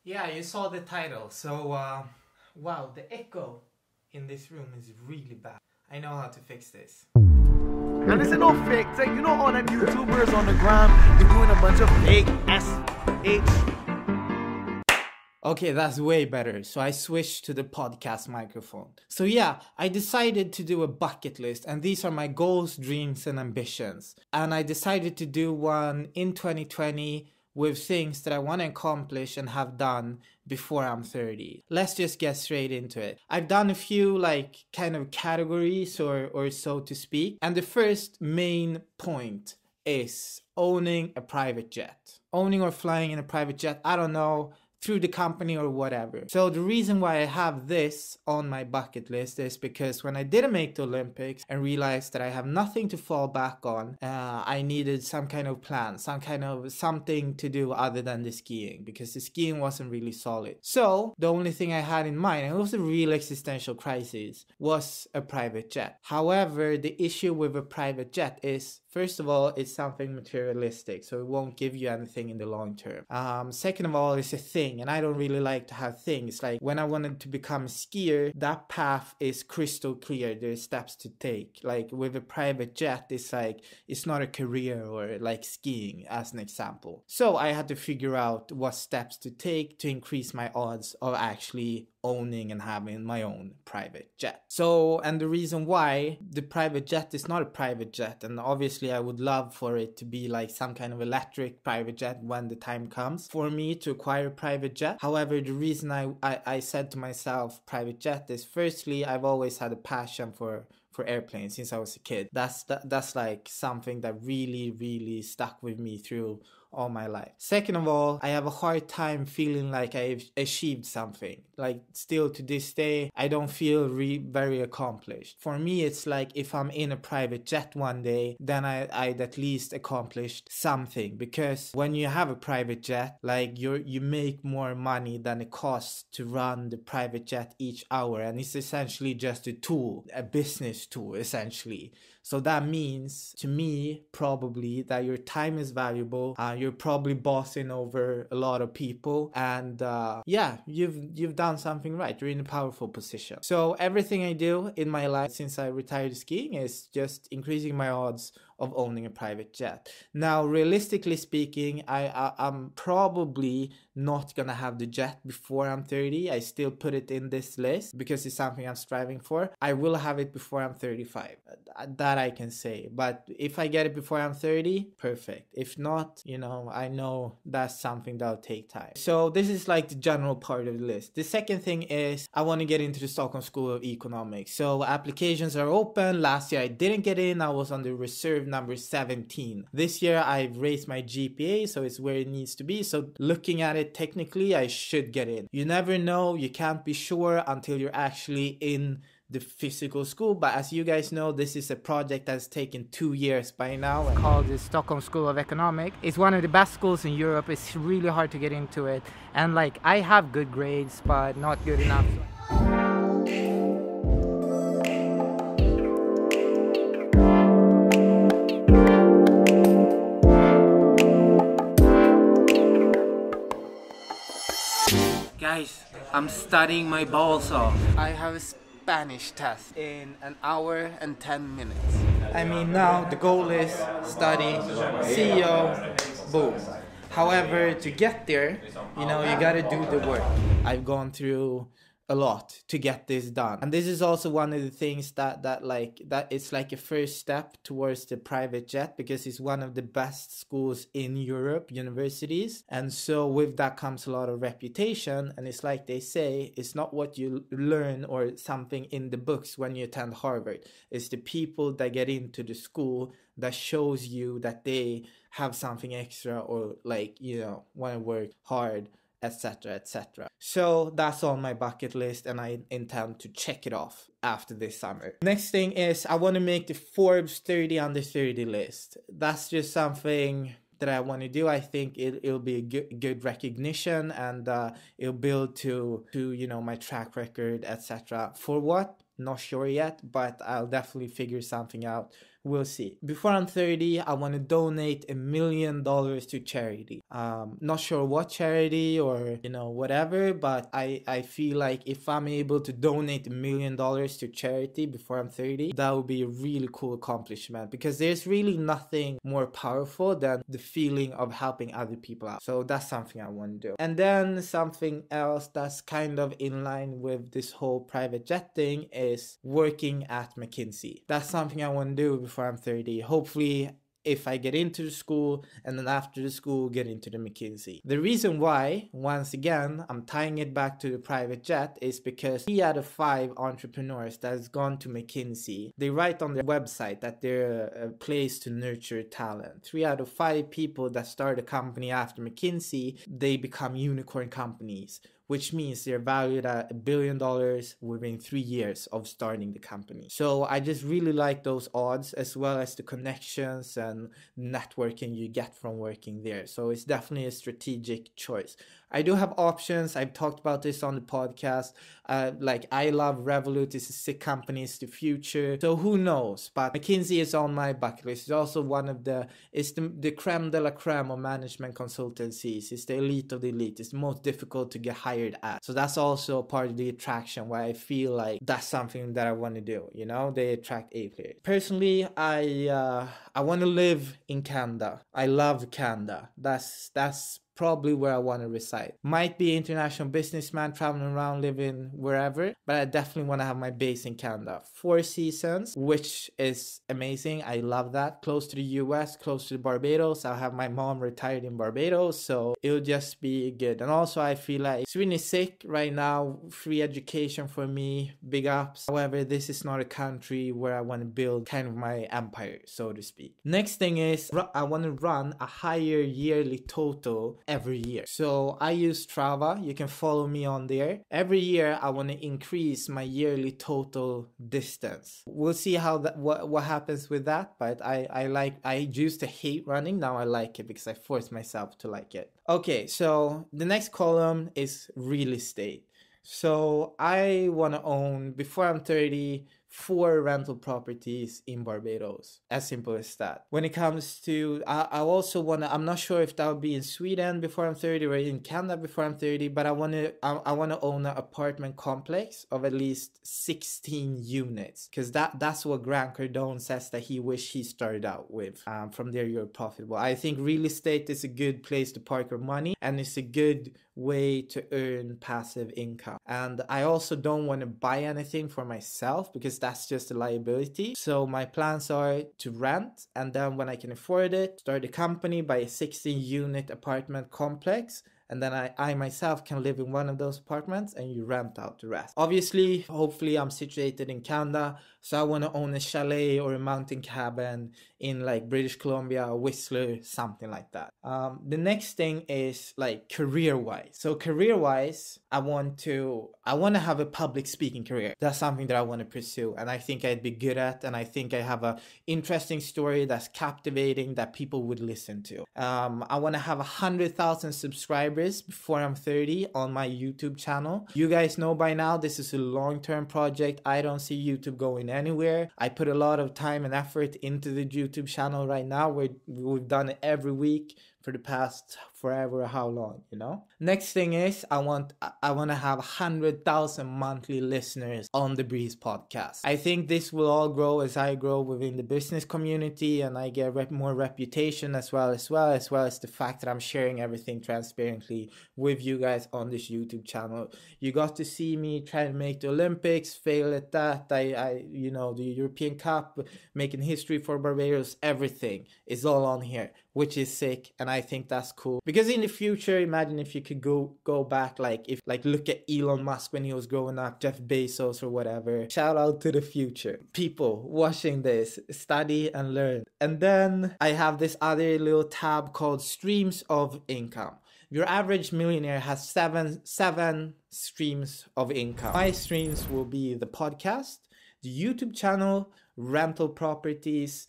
Yeah, you saw the title. So, wow, the echo in this room is really bad. I know how to fix this. Now this is no fake thing. You know all them YouTubers on the gram, they're doing a bunch of fake SH. Okay, that's way better. So I switched to the podcast microphone. So yeah, I decided to do a bucket list, and these are my goals, dreams, and ambitions. And I decided to do one in 2020 with things that I want to accomplish and have done before I'm 30. Let's just get straight into it. I've done a few kind of categories or so to speak. And the first main point is owning a private jet. Owning or flying in a private jet, I don't know, through the company or whatever. So the reason why I have this on my bucket list is because when I didn't make the Olympics and realized that I have nothing to fall back on, I needed some kind of plan, something to do other than the skiing, because the skiing wasn't really solid. So the only thing I had in mind, and it was a real existential crisis, was a private jet. However, the issue with a private jet is, first of all, it's something materialistic, so it won't give you anything in the long term. Second of all, it's a thing, and I don't really like to have things. Like when I wanted to become a skier, that path is crystal clear. There's steps to take. Like with a private jet, it's not a career or like skiing, as an example. So I had to figure out what steps to take to increase my odds of actually owning and having my own private jet. So, and the reason why the private jet is not a private jet, and obviously I would love for it to be like some kind of electric private jet when the time comes for me to acquire a private jet. However, the reason I said to myself private jet is, firstly, I've always had a passion for airplanes since I was a kid. That's like something that really stuck with me through all my life. Second of all, I have a hard time feeling like I've achieved something. Like still to this day, I don't feel very accomplished. For me, it's like if I'm in a private jet one day, then I'd at least accomplished something. Because when you have a private jet, like you make more money than it costs to run the private jet each hour, and it's essentially just a tool, a business tool essentially. So that means to me probably that your time is valuable. You're probably bossing over a lot of people, and yeah, you've done something right. You're in a powerful position. So everything I do in my life since I retired skiing is just increasing my odds of owning a private jet. Now, realistically speaking, I'm probably not gonna have the jet before I'm 30. I still put it in this list because it's something I'm striving for. I will have it before I'm 35. That I can say. But if I get it before I'm 30, perfect. If not, I know that's something that'll take time. So this is like the general part of the list. The second thing is I want to get into the Stockholm School of Economics. So applications are open. Last year I didn't get in. I was on the reserve number 17. This year I've raised my GPA, so it's where it needs to be. So looking at it technically, I should get in. You never know. You can't be sure until you're actually in the physical school, but as you guys know, this is a project that's taken 2 years by now, called the Stockholm School of Economics. It's one of the best schools in Europe. It's really hard to get into it, and like I have good grades but not good enough. Guys, I'm studying my balls off. I have a Spanish test in an hour and 10 minutes. I mean, now the goal is study, CEO, boom. However, to get there, you gotta do the work. I've gone through a lot to get this done, and this is also one of the things that it's like a first step towards the private jet, because it's one of the best schools in Europe, universities, and so with that comes a lot of reputation. And it's like they say, it's not what you learn or something in the books when you attend Harvard. It's the people that get into the school that shows you that they have something extra, or want to work hard, etc, etc. So that's on my bucket list, and I intend to check it off after this summer. Next thing is I want to make the Forbes 30 under 30 list. That's just something that I want to do. I think it'll be a good recognition, and it'll build to my track record, etc. For what? Not sure yet, but I'll definitely figure something out. We'll see. Before I'm 30, I want to donate $1 million to charity. Not sure what charity or, whatever, but I feel like if I'm able to donate $1 million to charity before I'm 30, that would be a really cool accomplishment, because there's really nothing more powerful than the feeling of helping other people out. So that's something I want to do. And then something else that's kind of in line with this whole private jet thing is working at McKinsey. That's something I want to do before I'm 30. Hopefully, if I get into the school, and then after the school, get into the McKinsey. The reason why, once again, I'm tying it back to the private jet is because 3 out of 5 entrepreneurs that has gone to McKinsey, they write on their website that they're a place to nurture talent. 3 out of 5 people that start a company after McKinsey, they become unicorn companies, which means they're valued at $1 billion within 3 years of starting the company. So I just really like those odds, as well as the connections and networking you get from working there. So it's definitely a strategic choice. I do have options. I've talked about this on the podcast. Like I love Revolut. It's a sick company. It's the future. So who knows? But McKinsey is on my bucket list. It's also one of it's the creme de la creme of management consultancies. It's the elite of the elite. It's the most difficult to get hired at. So that's also part of the attraction, why I feel like that's something that I want to do. They attract A players. Personally, I want to live in Canada. I love Canada. That's probably where I want to reside. Might be international businessman traveling around, living wherever, but I definitely want to have my base in Canada. 4 seasons, which is amazing. I love that. Close to the US, close to Barbados. I'll have my mom retired in Barbados, so it'll just be good. And also I feel like it's really sick right now. Free education for me, big ups. However, this is not a country where I want to build kind of my empire, so to speak. Next thing is I want to run a higher yearly total every year. So I use Strava. You can follow me on there. Every year I want to increase my yearly total distance. We'll see how what happens with that, but I used to hate running. Now I like it because I forced myself to like it. Okay, so the next column is real estate. So I want to own, before I'm 30, 4 rental properties in Barbados. As simple as that. When it comes to, I also want to, I'm not sure if that would be in Sweden before I'm 30 or in Canada before I'm 30, but I want to own an apartment complex of at least 16 units, because that's what Grant Cardone says that he wished he started out with. From there you're profitable. I think real estate is a good place to park your money, and it's a good way to earn passive income. And I also don't want to buy anything for myself, because that's just a liability. So my plans are to rent, and then when I can afford it, start a company, buy a 16-unit apartment complex, and then I myself can live in one of those apartments, and you rent out the rest. Obviously, hopefully I'm situated in Canada, so I want to own a chalet or a mountain cabin in like British Columbia or Whistler, something like that. The next thing is like career-wise. So career-wise, I want to have a public speaking career. That's something that I want to pursue, and I think I'd be good at, and I think I have a interesting story that's captivating that people would listen to. I want to have 100,000 subscribers before I'm 30 on my YouTube channel. You guys know by now this is a long-term project. I don't see YouTube going anywhere. I put a lot of time and effort into the YouTube channel right now. We've done it every week for the past forever, how long, Next thing is I want to have 100,000 monthly listeners on the Breeze podcast. I think this will all grow as I grow within the business community, and I get more reputation as well as the fact that I'm sharing everything transparently with you guys on this YouTube channel. You got to see me try to make the Olympics, fail at that. The European Cup, making history for Barbados, everything is all on here, which is sick, and I think that's cool. Because in the future, imagine if you could go back, look at Elon Musk when he was growing up, Jeff Bezos or whatever. Shout out to the future. People watching this, study and learn. And then I have this other little tab called streams of income. Your average millionaire has seven streams of income. My streams will be the podcast, the YouTube channel, rental properties,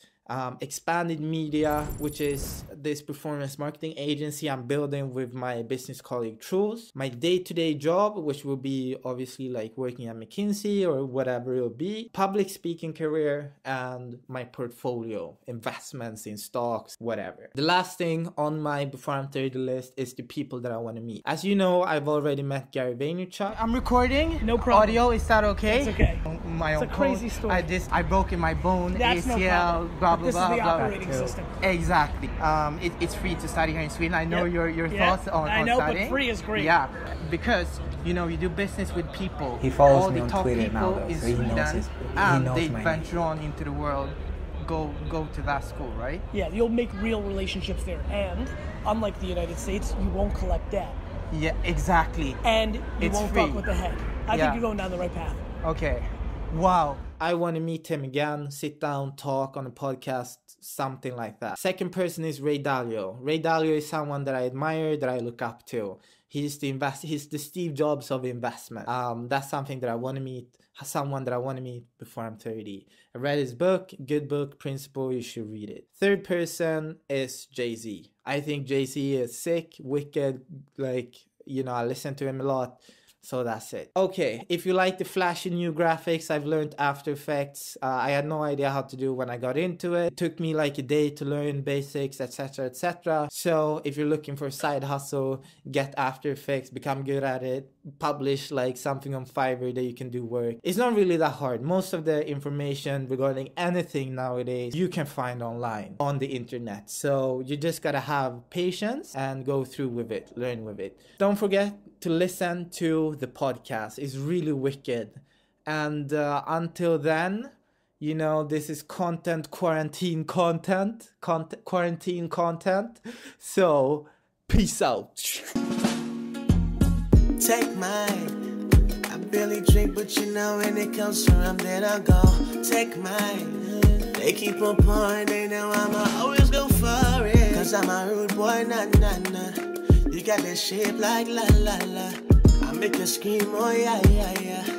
Expanded Media, which is this performance marketing agency I'm building with my business colleague Truls. My day-to-day job, which will be obviously like working at McKinsey or whatever it'll be. Public speaking career, and my portfolio, investments in stocks, whatever. The last thing on my before I'm 30 list is the people that I want to meet. As you know, I've already met Gary Vaynerchuk. I'm recording. No problem. Audio, is that okay? It's okay. My It's own a crazy story. I broke in my bone, That's ACL, no problem. blah, blah, This blah, is the blah. operating system. Exactly. It's free to study here in Sweden. I know your thoughts on I know, studying. but free is great. Yeah, because you know you do business with people. He follows all me the on top Twitter people now, though, in so he knows Sweden, his- he and knows they my venture on into the world. Go to that school, right? Yeah, you'll make real relationships there. And unlike the United States, you won't collect debt. Yeah, exactly. And you It's won't free. fuck with the head. I Yeah. think you're going down the right path. Okay. Wow. I want to meet him again, sit down, talk on a podcast, something like that. Second person is Ray Dalio. Ray Dalio is someone that I admire, that I look up to. He's the Steve Jobs of investment. That's something that I want to meet, someone that I want to meet before I'm 30. I read his book, good book, Principle, you should read it. Third person is Jay-Z. I think Jay-Z is sick, wicked, like, you know, I listen to him a lot. So that's it. Okay, if you like the flashy new graphics, I've learned After Effects. I had no idea how to do when I got into it. It took me like a day to learn basics, etc, etc. So if you're looking for a side hustle, get After Effects, become good at it, publish like something on Fiverr that you can do work. It's not really that hard. Most of the information regarding anything nowadays you can find online on the internet. So you just gotta have patience and go through with it, learn with it. Don't forget to listen to the podcast. It's really wicked. And until then, you know, this is quarantine content. So peace out. Take mine. I barely drink, but you know when it comes around, then I go. Take mine. They keep on pouring, they know I'ma always go for it. Cause I'm a rude boy, nah, nah, nah. You got that shape like la, la, la. I make you scream, oh yeah, yeah, yeah.